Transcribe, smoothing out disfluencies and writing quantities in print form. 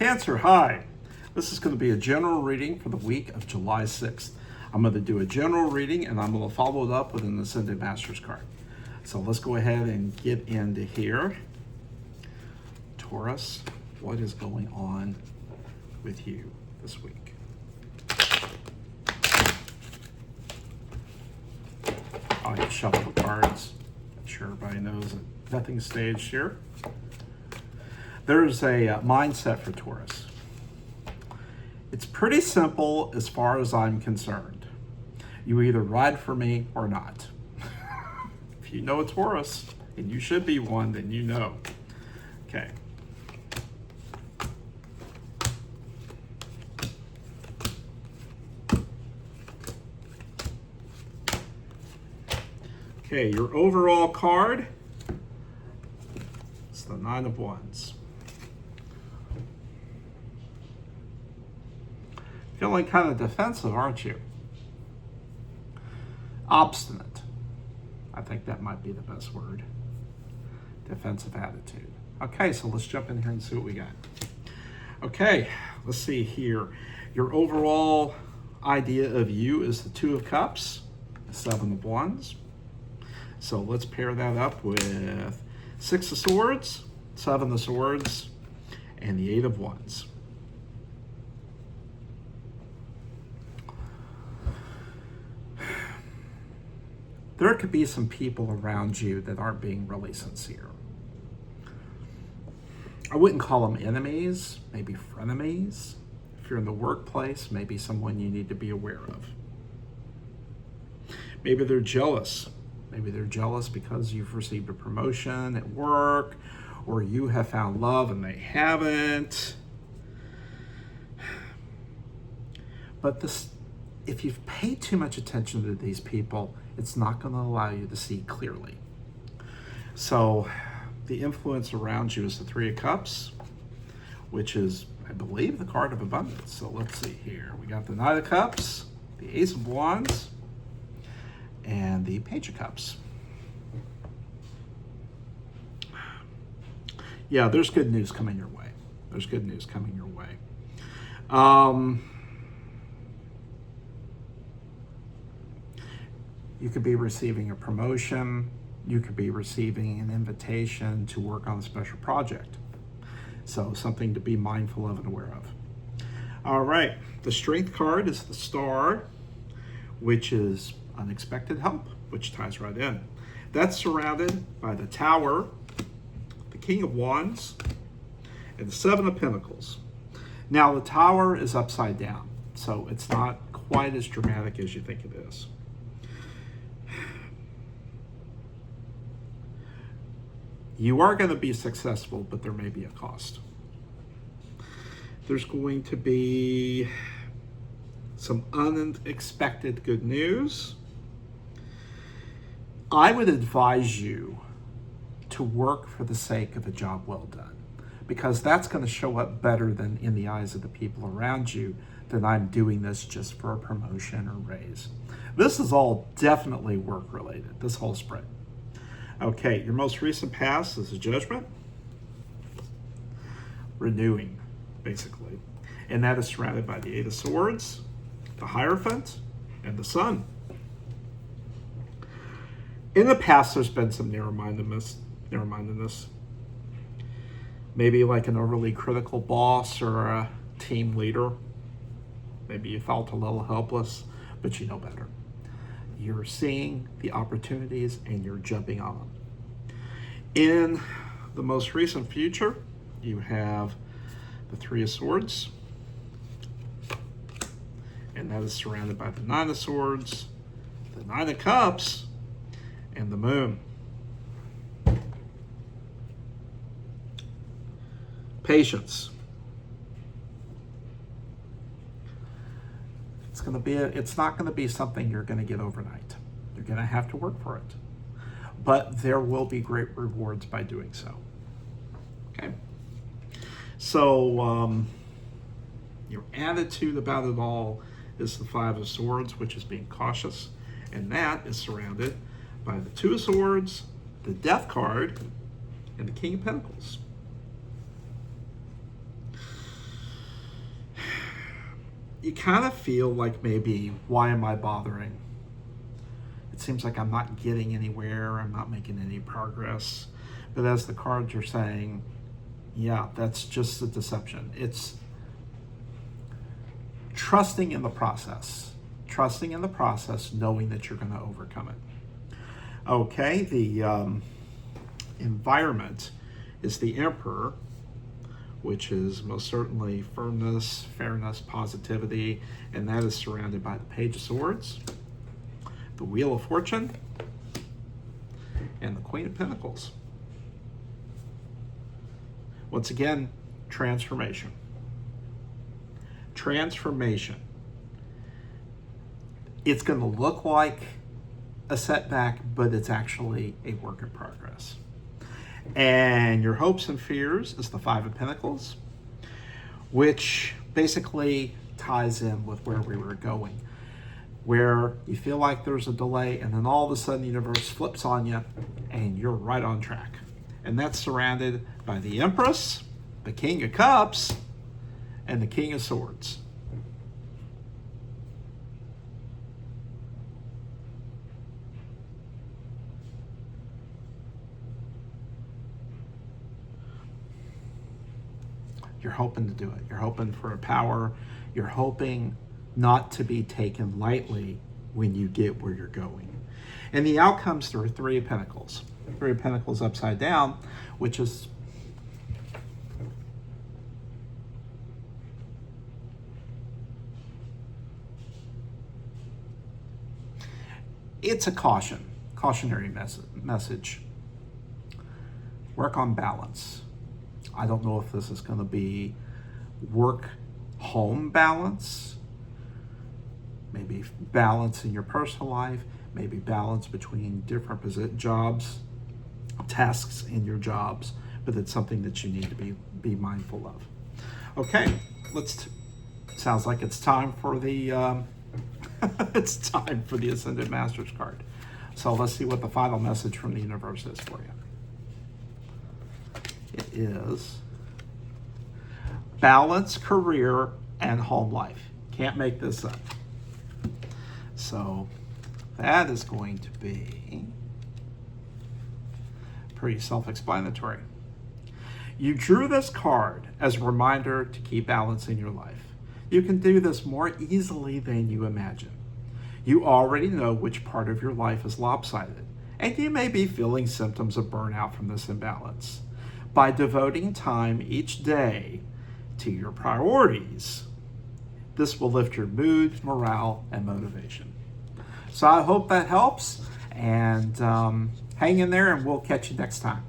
Cancer, hi. This is going to be a general reading for the week of July 6th. I'm going to do a general reading and I'm going to follow it up with an Ascended Masters card. So let's go ahead and get into here. Taurus, what is going on with you this week? I'll just shuffle the cards. I'm sure everybody knows that nothing's staged here. There's a mindset for Taurus. It's pretty simple as far as I'm concerned. You either ride for me or not. If you know a Taurus, and you should be one, then you know. Okay. Okay, your overall card is the Nine of Wands. Feeling kind of defensive, aren't you? Obstinate. I think that might be the best word. Defensive attitude. Okay, so let's jump in here and see what we got. Okay, let's see here. Your overall idea of you is the Two of Cups, the Seven of Wands. So let's pair that up with Six of Swords, Seven of Swords, and the Eight of Wands. There could be some people around you that aren't being really sincere. I wouldn't call them enemies, maybe frenemies. If you're in the workplace, maybe someone you need to be aware of. Maybe they're jealous. Maybe they're jealous because you've received a promotion at work, or you have found love and they haven't. But if you've paid too much attention to these people, it's not going to allow you to see clearly. So the influence around you is the Three of Cups, which is, I believe, the card of abundance. So let's see here. We got the Knight of Cups, the Ace of Wands, and the Page of Cups. Yeah, there's good news coming your way. There's good news coming your way. You could be receiving a promotion. You could be receiving an invitation to work on a special project. So something to be mindful of and aware of. All right, the Strength card is the Star, which is unexpected help, which ties right in. That's surrounded by the Tower, the King of Wands, and the Seven of Pentacles. Now, the Tower is upside down, so it's not quite as dramatic as you think it is. You are going to be successful, but there may be a cost. There's going to be some unexpected good news. I would advise you to work for the sake of a job well done, because that's going to show up better than in the eyes of the people around you that I'm doing this just for a promotion or raise. This is all definitely work related, this whole spread. Okay, your most recent pass is a Judgment. Renewing, basically. And that is surrounded by the Eight of Swords, the Hierophant, and the Sun. In the past, there's been some narrow-mindedness. Maybe like an overly critical boss or a team leader. Maybe you felt a little helpless, but you know better. You're seeing the opportunities and you're jumping on them. In the most recent future, you have the Three of Swords, and that is surrounded by the Nine of Swords, the Nine of Cups, and the Moon. Patience. It's not going to be something you're going to get overnight. You're going to have to work for it. But there will be great rewards by doing so. Okay? So your attitude about it all is the Five of Swords, which is being cautious. And that is surrounded by the Two of Swords, the Death card, and the King of Pentacles. you kind of feel like maybe, why am I bothering? It seems like I'm not getting anywhere, I'm not making any progress. But as the cards are saying, yeah, that's just the deception. It's trusting in the process. Trusting in the process, knowing that you're going to overcome it. Okay, the environment is the Emperor, which is most certainly firmness, fairness, positivity, and that is surrounded by the Page of Swords, the Wheel of Fortune, and the Queen of Pentacles. Once again, transformation. Transformation. It's going to look like a setback, but it's actually a work in progress. And your hopes and fears is the Five of Pentacles, which basically ties in with where we were going, where you feel like there's a delay and then all of a sudden the universe flips on you and you're right on track. And that's surrounded by the Empress, the King of Cups, and the King of Swords. You're hoping to do it. You're hoping for a power. You're hoping not to be taken lightly when you get where you're going. And the outcomes through Three of Pentacles. Three of Pentacles upside down, which is it's a cautionary message. Work on balance. I don't know if this is going to be work-home balance, maybe balance in your personal life, maybe balance between different jobs, tasks in your jobs, but it's something that you need to be mindful of. Okay, sounds like it's time for the it's time for the Ascended Masters card. So let's see what the final message from the universe is for you. It is balance, career, and home life. Can't make this up. So that is going to be pretty self-explanatory. You drew this card as a reminder to keep balance in your life. You can do this more easily than you imagine. You already know which part of your life is lopsided, and you may be feeling symptoms of burnout from this imbalance. By devoting time each day to your priorities, this will lift your mood, morale, and motivation. So I hope that helps, and hang in there, and we'll catch you next time.